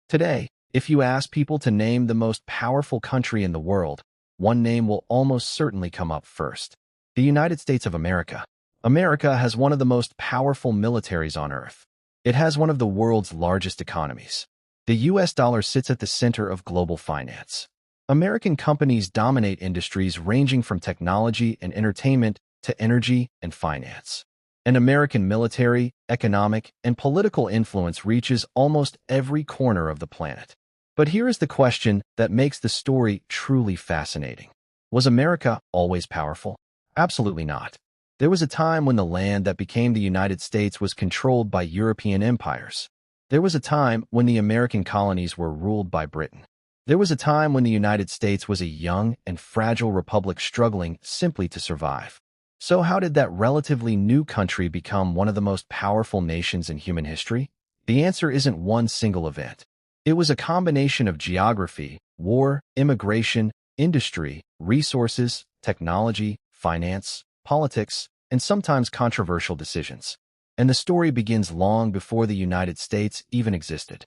Today, if you ask people to name the most powerful country in the world, one name will almost certainly come up first: the United States of America. America has one of the most powerful militaries on Earth. It has one of the world's largest economies. The US dollar sits at the center of global finance. American companies dominate industries ranging from technology and entertainment to energy and finance. An American military, economic, and political influence reaches almost every corner of the planet. But here is the question that makes the story truly fascinating. Was America always powerful? Absolutely not. There was a time when the land that became the United States was controlled by European empires. There was a time when the American colonies were ruled by Britain. There was a time when the United States was a young and fragile republic struggling simply to survive. So how did that relatively new country become one of the most powerful nations in human history? The answer isn't one single event. It was a combination of geography, war, immigration, industry, resources, technology, finance, politics, and sometimes controversial decisions. And the story begins long before the United States even existed.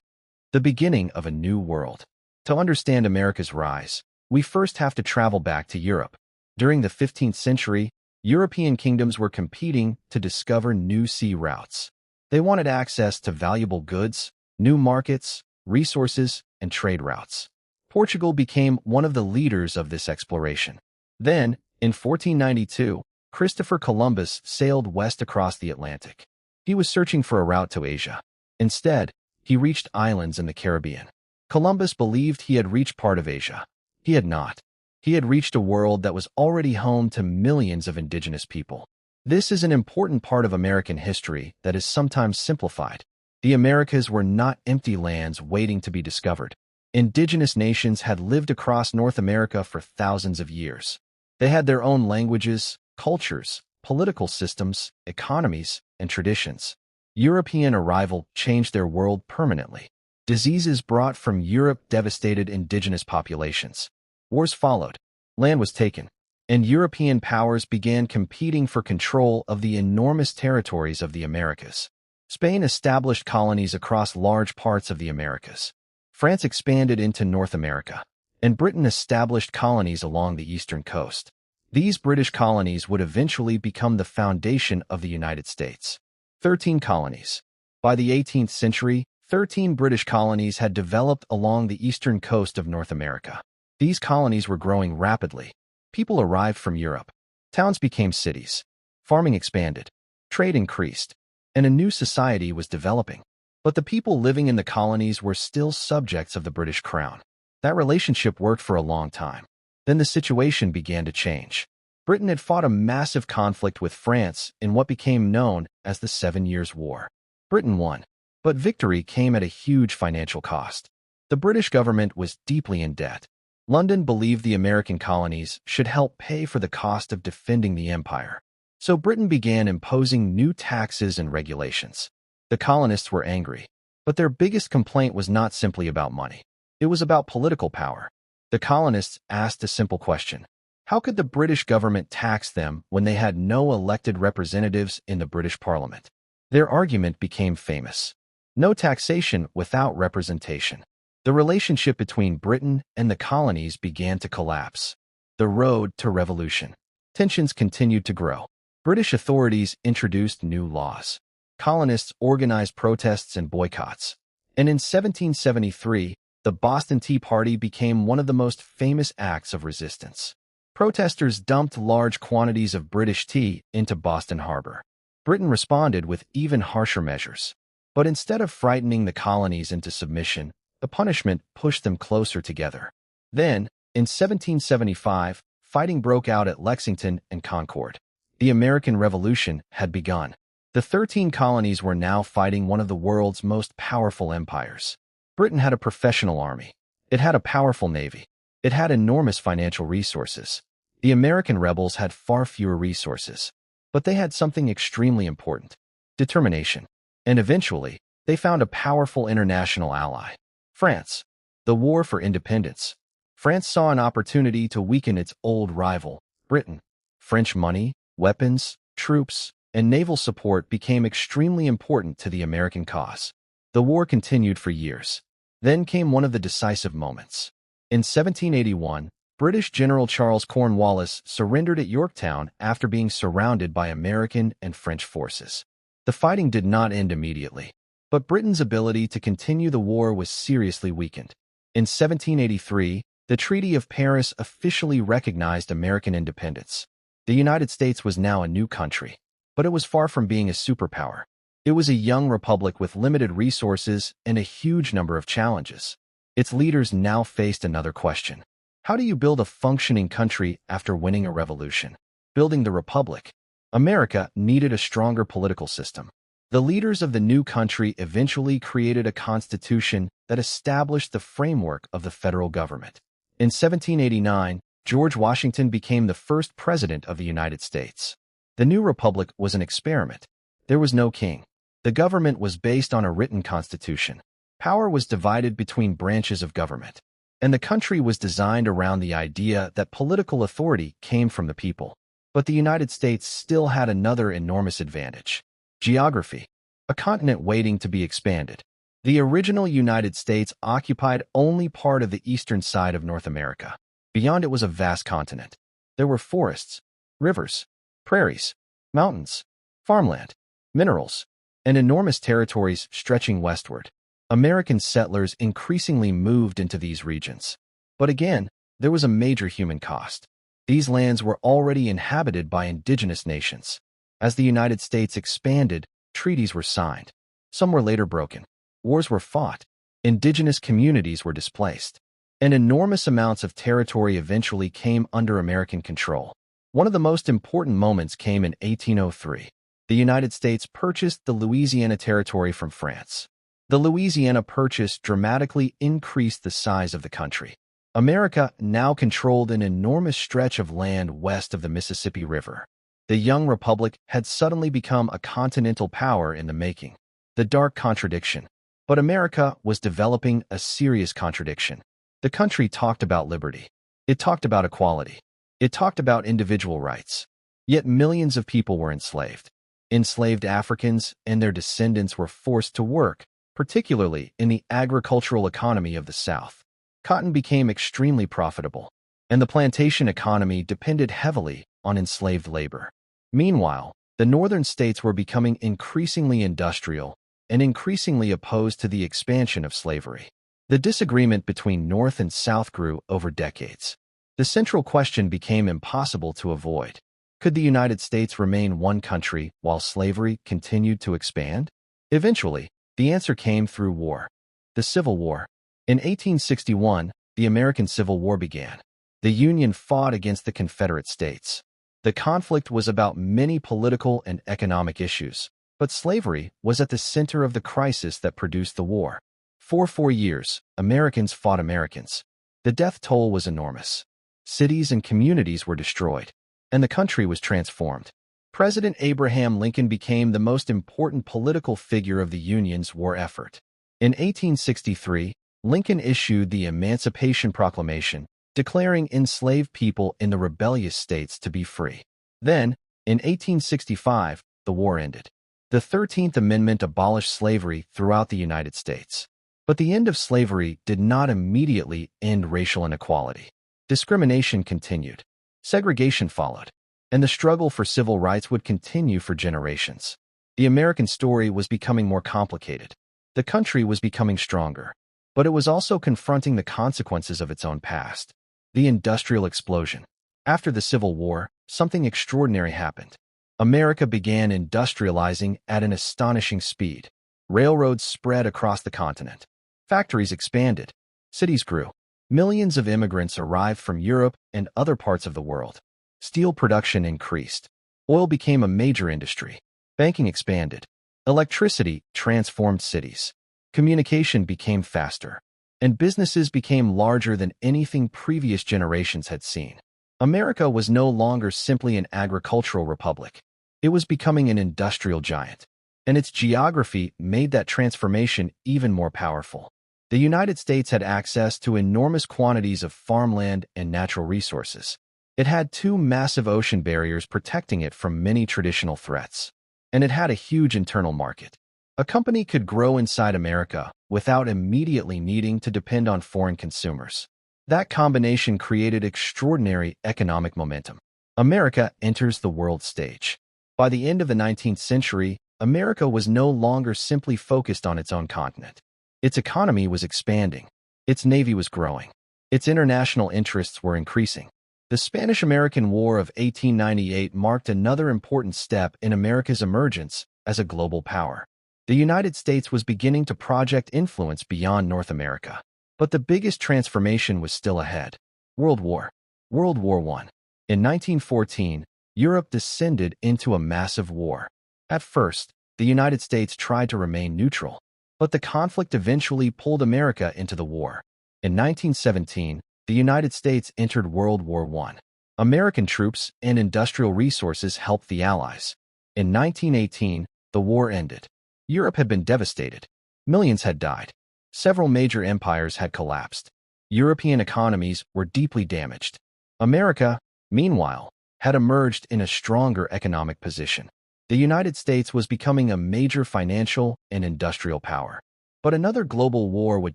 The beginning of a new world. To understand America's rise, we first have to travel back to Europe. During the 15th century, European kingdoms were competing to discover new sea routes. They wanted access to valuable goods, new markets, resources, and trade routes. Portugal became one of the leaders of this exploration. Then, in 1492, Christopher Columbus sailed west across the Atlantic. He was searching for a route to Asia. Instead, he reached islands in the Caribbean. Columbus believed he had reached part of Asia. He had not. He had reached a world that was already home to millions of indigenous people. This is an important part of American history that is sometimes simplified. The Americas were not empty lands waiting to be discovered. Indigenous nations had lived across North America for thousands of years. They had their own languages, cultures, political systems, economies, and traditions. European arrival changed their world permanently. Diseases brought from Europe devastated indigenous populations. Wars followed. Land was taken, and European powers began competing for control of the enormous territories of the Americas. Spain established colonies across large parts of the Americas. France expanded into North America, and Britain established colonies along the eastern coast. These British colonies would eventually become the foundation of the United States. 13 colonies. By the 18th century, 13 British colonies had developed along the eastern coast of North America. These colonies were growing rapidly. People arrived from Europe. Towns became cities. Farming expanded. Trade increased. And a new society was developing. But the people living in the colonies were still subjects of the British Crown. That relationship worked for a long time. Then the situation began to change. Britain had fought a massive conflict with France in what became known as the 7 Years' War. Britain won, but victory came at a huge financial cost. The British government was deeply in debt. London believed the American colonies should help pay for the cost of defending the empire. So Britain began imposing new taxes and regulations. The colonists were angry, but their biggest complaint was not simply about money. It was about political power. The colonists asked a simple question: how could the British government tax them when they had no elected representatives in the British Parliament? Their argument became famous: no taxation without representation. The relationship between Britain and the colonies began to collapse. The road to revolution. Tensions continued to grow. British authorities introduced new laws. Colonists organized protests and boycotts. And in 1773, the Boston Tea Party became one of the most famous acts of resistance. Protesters dumped large quantities of British tea into Boston Harbor. Britain responded with even harsher measures. But instead of frightening the colonies into submission, the punishment pushed them closer together. Then, in 1775, fighting broke out at Lexington and Concord. The American Revolution had begun. The 13 colonies were now fighting one of the world's most powerful empires. Britain had a professional army. It had a powerful navy. It had enormous financial resources. The American rebels had far fewer resources. But they had something extremely important: determination. And eventually, they found a powerful international ally: France. The War for Independence. France saw an opportunity to weaken its old rival, Britain. French money, weapons, troops, and naval support became extremely important to the American cause. The war continued for years. Then came one of the decisive moments. In 1781, British General Charles Cornwallis surrendered at Yorktown after being surrounded by American and French forces. The fighting did not end immediately, but Britain's ability to continue the war was seriously weakened. In 1783, the Treaty of Paris officially recognized American independence. The United States was now a new country, but it was far from being a superpower. It was a young republic with limited resources and a huge number of challenges. Its leaders now faced another question. How do you build a functioning country after winning a revolution? Building the republic. America needed a stronger political system. The leaders of the new country eventually created a constitution that established the framework of the federal government. In 1789, George Washington became the first president of the United States. The new republic was an experiment. There was no king. The government was based on a written constitution. Power was divided between branches of government, and the country was designed around the idea that political authority came from the people. But the United States still had another enormous advantage: geography, a continent waiting to be expanded. The original United States occupied only part of the eastern side of North America. Beyond it was a vast continent. There were forests, rivers, prairies, mountains, farmland, minerals, and enormous territories stretching westward. American settlers increasingly moved into these regions. But again, there was a major human cost. These lands were already inhabited by indigenous nations. As the United States expanded, treaties were signed. Some were later broken. Wars were fought. Indigenous communities were displaced. And enormous amounts of territory eventually came under American control. One of the most important moments came in 1803. The United States purchased the Louisiana Territory from France. The Louisiana Purchase dramatically increased the size of the country. America now controlled an enormous stretch of land west of the Mississippi River. The young republic had suddenly become a continental power in the making. The dark contradiction. But America was developing a serious contradiction. The country talked about liberty. It talked about equality. It talked about individual rights. Yet millions of people were enslaved. Enslaved Africans and their descendants were forced to work, particularly in the agricultural economy of the South. Cotton became extremely profitable, and the plantation economy depended heavily on enslaved labor. Meanwhile, the northern states were becoming increasingly industrial and increasingly opposed to the expansion of slavery. The disagreement between North and South grew over decades. The central question became impossible to avoid. Could the United States remain one country while slavery continued to expand? Eventually, the answer came through war. The Civil War. In 1861, the American Civil War began. The Union fought against the Confederate States. The conflict was about many political and economic issues, but slavery was at the center of the crisis that produced the war. For 4 years, Americans fought Americans. The death toll was enormous. Cities and communities were destroyed, and the country was transformed. President Abraham Lincoln became the most important political figure of the Union's war effort. In 1863, Lincoln issued the Emancipation Proclamation, declaring enslaved people in the rebellious states to be free. Then, in 1865, the war ended. The 13th Amendment abolished slavery throughout the United States. But the end of slavery did not immediately end racial inequality. Discrimination continued. Segregation followed. And the struggle for civil rights would continue for generations. The American story was becoming more complicated. The country was becoming stronger, but it was also confronting the consequences of its own past. The industrial explosion. After the Civil War, something extraordinary happened. America began industrializing at an astonishing speed. Railroads spread across the continent. Factories expanded. Cities grew. Millions of immigrants arrived from Europe and other parts of the world. Steel production increased. Oil became a major industry. Banking expanded. Electricity transformed cities. Communication became faster. And businesses became larger than anything previous generations had seen. America was no longer simply an agricultural republic. It was becoming an industrial giant. And its geography made that transformation even more powerful. The United States had access to enormous quantities of farmland and natural resources. It had 2 massive ocean barriers protecting it from many traditional threats. And it had a huge internal market. A company could grow inside America without immediately needing to depend on foreign consumers. That combination created extraordinary economic momentum. America enters the world stage. By the end of the 19th century, America was no longer simply focused on its own continent. Its economy was expanding. Its navy was growing. Its international interests were increasing. The Spanish-American War of 1898 marked another important step in America's emergence as a global power. The United States was beginning to project influence beyond North America. But the biggest transformation was still ahead. World War. World War I. In 1914, Europe descended into a massive war. At first, the United States tried to remain neutral, but the conflict eventually pulled America into the war. In 1917, the United States entered World War I. American troops and industrial resources helped the Allies. In 1918, the war ended. Europe had been devastated. Millions had died. Several major empires had collapsed. European economies were deeply damaged. America, meanwhile, had emerged in a stronger economic position. The United States was becoming a major financial and industrial power. But another global war would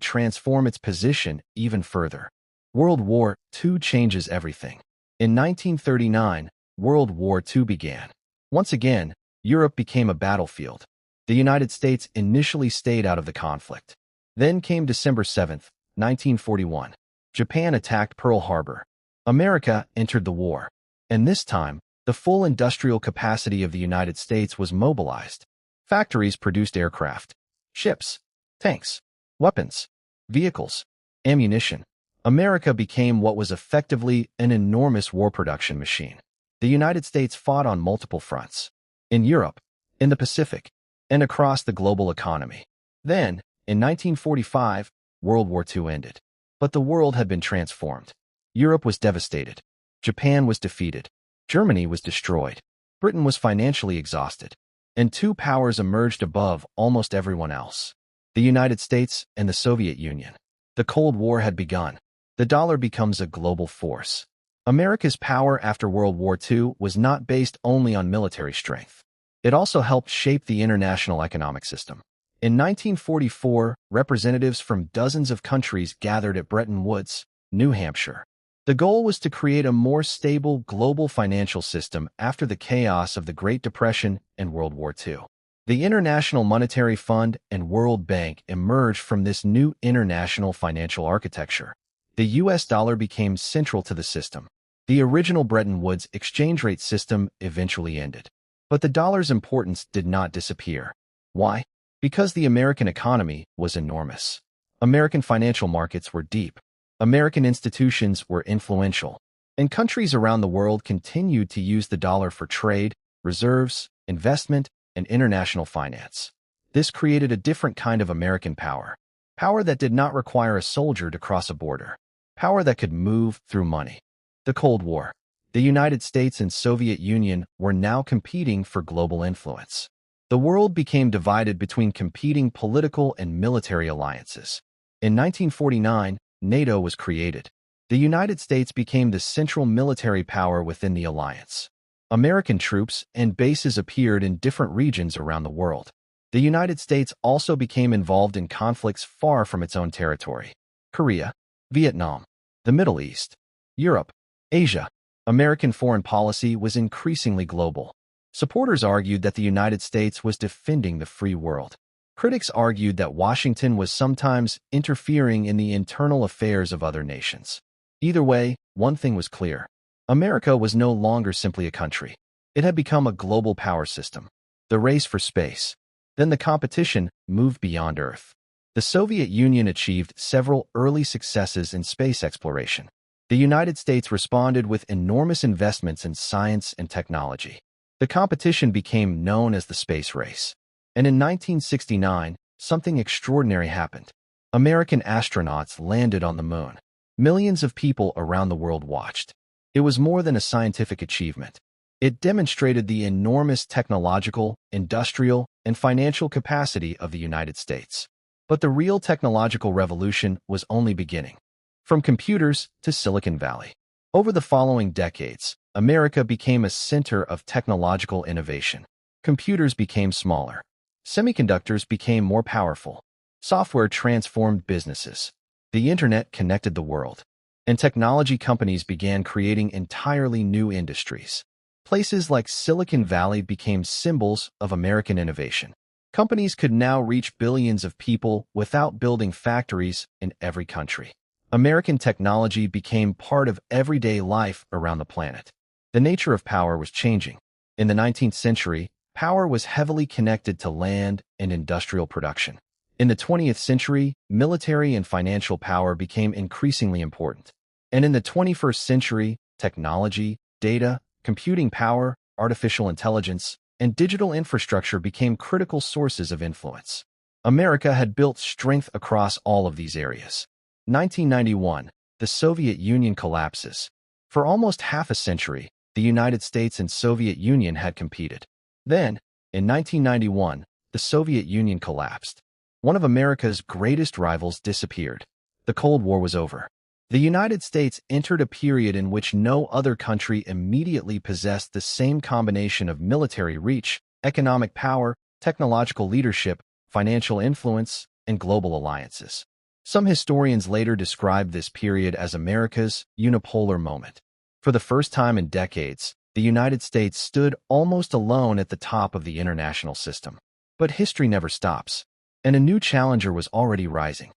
transform its position even further. World War II changes everything. In 1939, World War II began. Once again, Europe became a battlefield. The United States initially stayed out of the conflict. Then came December 7, 1941. Japan attacked Pearl Harbor. America entered the war. And this time, the full industrial capacity of the United States was mobilized. Factories produced aircraft, ships, tanks, weapons, vehicles, ammunition. America became what was effectively an enormous war production machine. The United States fought on multiple fronts. In Europe, in the Pacific, and across the global economy. Then, in 1945, World War II ended. But the world had been transformed. Europe was devastated. Japan was defeated. Germany was destroyed. Britain was financially exhausted. And two powers emerged above almost everyone else: the United States and the Soviet Union. The Cold War had begun. The dollar becomes a global force. America's power after World War II was not based only on military strength. It also helped shape the international economic system. In 1944, representatives from dozens of countries gathered at Bretton Woods, New Hampshire. The goal was to create a more stable global financial system after the chaos of the Great Depression and World War II. The International Monetary Fund and World Bank emerged from this new international financial architecture. The U.S. dollar became central to the system. The original Bretton Woods exchange rate system eventually ended. But the dollar's importance did not disappear. Why? Because the American economy was enormous. American financial markets were deep. American institutions were influential. And countries around the world continued to use the dollar for trade, reserves, investment, and international finance. This created a different kind of American power. Power that did not require a soldier to cross a border. Power that could move through money. The Cold War. The United States and Soviet Union were now competing for global influence. The world became divided between competing political and military alliances. In 1949, NATO was created. The United States became the central military power within the alliance. American troops and bases appeared in different regions around the world. The United States also became involved in conflicts far from its own territory: Korea, Vietnam, the Middle East, Europe, Asia. American foreign policy was increasingly global. Supporters argued that the United States was defending the free world. Critics argued that Washington was sometimes interfering in the internal affairs of other nations. Either way, one thing was clear: America was no longer simply a country. It had become a global power system. The race for space. Then the competition moved beyond Earth. The Soviet Union achieved several early successes in space exploration. The United States responded with enormous investments in science and technology. The competition became known as the space race. And in 1969, something extraordinary happened. American astronauts landed on the moon. Millions of people around the world watched. It was more than a scientific achievement. It demonstrated the enormous technological, industrial, and financial capacity of the United States. But the real technological revolution was only beginning. From computers to Silicon Valley. Over the following decades, America became a center of technological innovation. Computers became smaller. Semiconductors became more powerful. Software transformed businesses. The internet connected the world. And technology companies began creating entirely new industries. Places like Silicon Valley became symbols of American innovation. Companies could now reach billions of people without building factories in every country. American technology became part of everyday life around the planet. The nature of power was changing. In the 19th century, power was heavily connected to land and industrial production. In the 20th century, military and financial power became increasingly important. And in the 21st century, technology, data, computing power, artificial intelligence, and digital infrastructure became critical sources of influence. America had built strength across all of these areas. 1991, the Soviet Union collapses. For almost half a century, the United States and Soviet Union had competed. Then, in 1991, the Soviet Union collapsed. One of America's greatest rivals disappeared. The Cold War was over. The United States entered a period in which no other country immediately possessed the same combination of military reach, economic power, technological leadership, financial influence, and global alliances. Some historians later described this period as America's unipolar moment. For the first time in decades, the United States stood almost alone at the top of the international system. But history never stops, and a new challenger was already rising.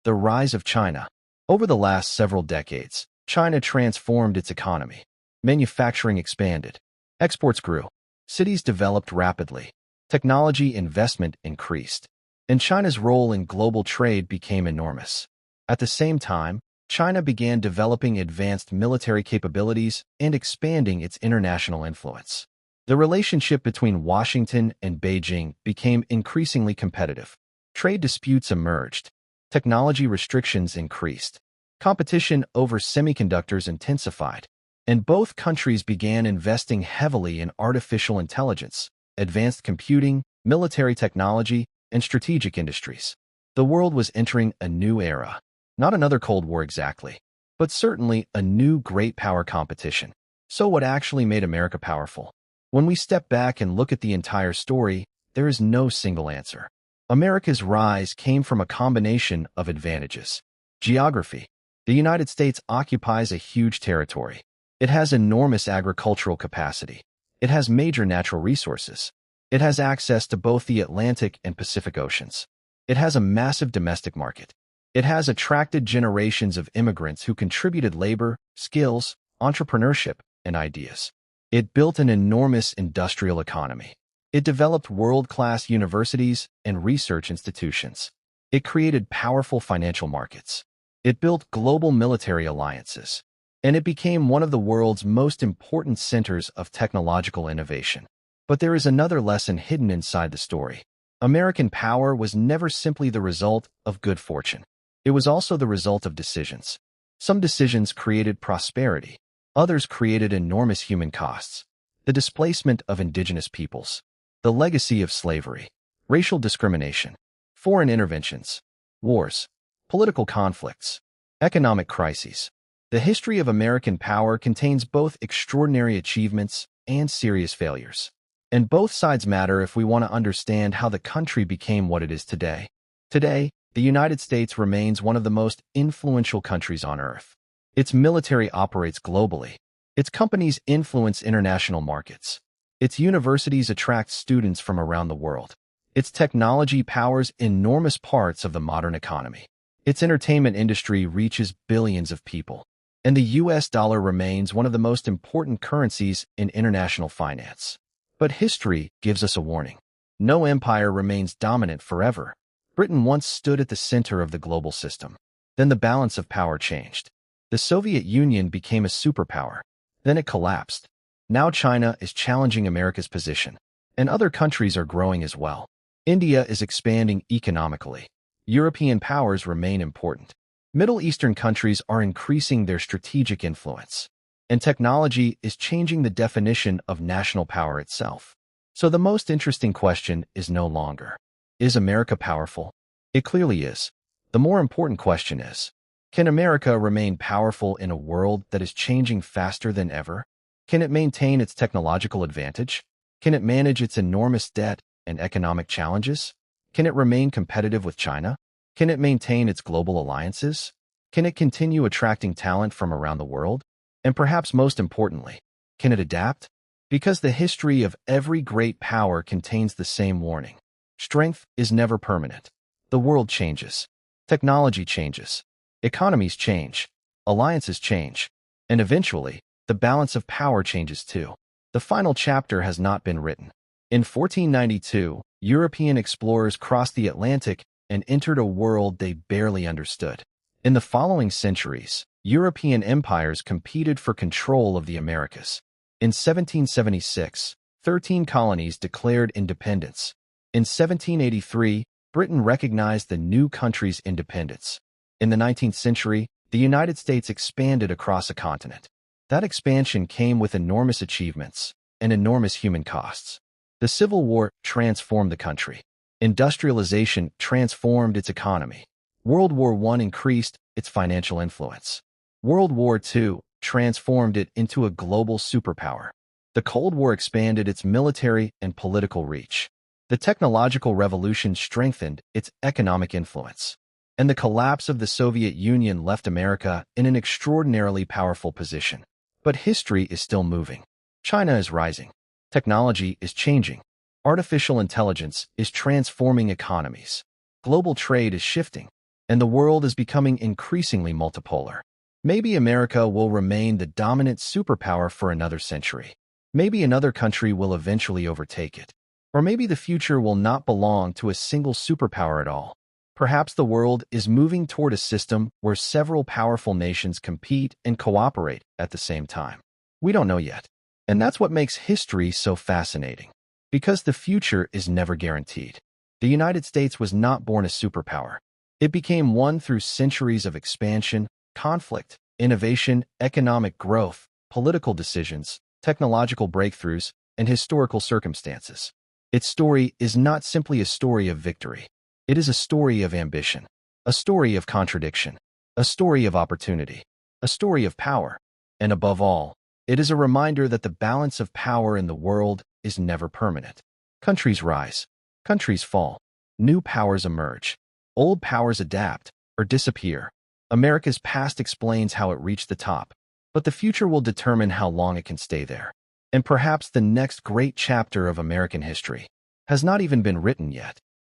The rise of China. Over the last several decades, China transformed its economy. Manufacturing expanded. Exports grew. Cities developed rapidly. Technology investment increased. And China's role in global trade became enormous. At the same time, China began developing advanced military capabilities and expanding its international influence. The relationship between Washington and Beijing became increasingly competitive. Trade disputes emerged. Technology restrictions increased. Competition over semiconductors intensified. And both countries began investing heavily in artificial intelligence, advanced computing, military technology, and strategic industries. The world was entering a new era. Not another Cold War exactly, but certainly a new great power competition. So what actually made America powerful? When we step back and look at the entire story, there is no single answer. America's rise came from a combination of advantages. Geography. The United States occupies a huge territory. It has enormous agricultural capacity. It has major natural resources. It has access to both the Atlantic and Pacific Oceans. It has a massive domestic market. It has attracted generations of immigrants who contributed labor, skills, entrepreneurship, and ideas. It built an enormous industrial economy. It developed world-class universities and research institutions. It created powerful financial markets. It built global military alliances. And it became one of the world's most important centers of technological innovation. But there is another lesson hidden inside the story. American power was never simply the result of good fortune. It was also the result of decisions. Some decisions created prosperity. Others created enormous human costs. The displacement of indigenous peoples. The legacy of slavery, racial discrimination, foreign interventions, wars, political conflicts, economic crises. The history of American power contains both extraordinary achievements and serious failures. And both sides matter if we want to understand how the country became what it is today. Today, the United States remains one of the most influential countries on Earth. Its military operates globally. Its companies influence international markets. Its universities attract students from around the world. Its technology powers enormous parts of the modern economy. Its entertainment industry reaches billions of people. And the US dollar remains one of the most important currencies in international finance. But history gives us a warning. No empire remains dominant forever. Britain once stood at the center of the global system. Then the balance of power changed. The Soviet Union became a superpower. Then it collapsed. Now China is challenging America's position, and other countries are growing as well. India is expanding economically. European powers remain important. Middle Eastern countries are increasing their strategic influence. And technology is changing the definition of national power itself. So the most interesting question is no longer, is America powerful? It clearly is. The more important question is, can America remain powerful in a world that is changing faster than ever? Can it maintain its technological advantage? Can it manage its enormous debt, and economic challenges? Can it remain competitive with China? Can it maintain its global alliances? Can it continue attracting talent from around the world? And perhaps most importantly, can it adapt? Because the history of every great power contains the same warning. Strength is never permanent. The world changes. Technology changes. Economies change. Alliances change. And eventually, the balance of power changes too. The final chapter has not been written. In 1492, European explorers crossed the Atlantic and entered a world they barely understood. In the following centuries, European empires competed for control of the Americas. In 1776, 13 colonies declared independence. In 1783, Britain recognized the new country's independence. In the 19th century, the United States expanded across a continent. That expansion came with enormous achievements and enormous human costs. The Civil War transformed the country. Industrialization transformed its economy. World War I increased its financial influence. World War II transformed it into a global superpower. The Cold War expanded its military and political reach. The technological revolution strengthened its economic influence. And the collapse of the Soviet Union left America in an extraordinarily powerful position. But history is still moving. China is rising. Technology is changing. Artificial intelligence is transforming economies. Global trade is shifting. And the world is becoming increasingly multipolar. Maybe America will remain the dominant superpower for another century. Maybe another country will eventually overtake it. Or maybe the future will not belong to a single superpower at all. Perhaps the world is moving toward a system where several powerful nations compete and cooperate at the same time. We don't know yet. And that's what makes history so fascinating. Because the future is never guaranteed. The United States was not born a superpower. It became one through centuries of expansion, conflict, innovation, economic growth, political decisions, technological breakthroughs, and historical circumstances. Its story is not simply a story of victory. It is a story of ambition, a story of contradiction, a story of opportunity, a story of power, and above all, it is a reminder that the balance of power in the world is never permanent. Countries rise, countries fall, new powers emerge, old powers adapt or disappear. America's past explains how it reached the top, but the future will determine how long it can stay there. And perhaps the next great chapter of American history has not even been written yet.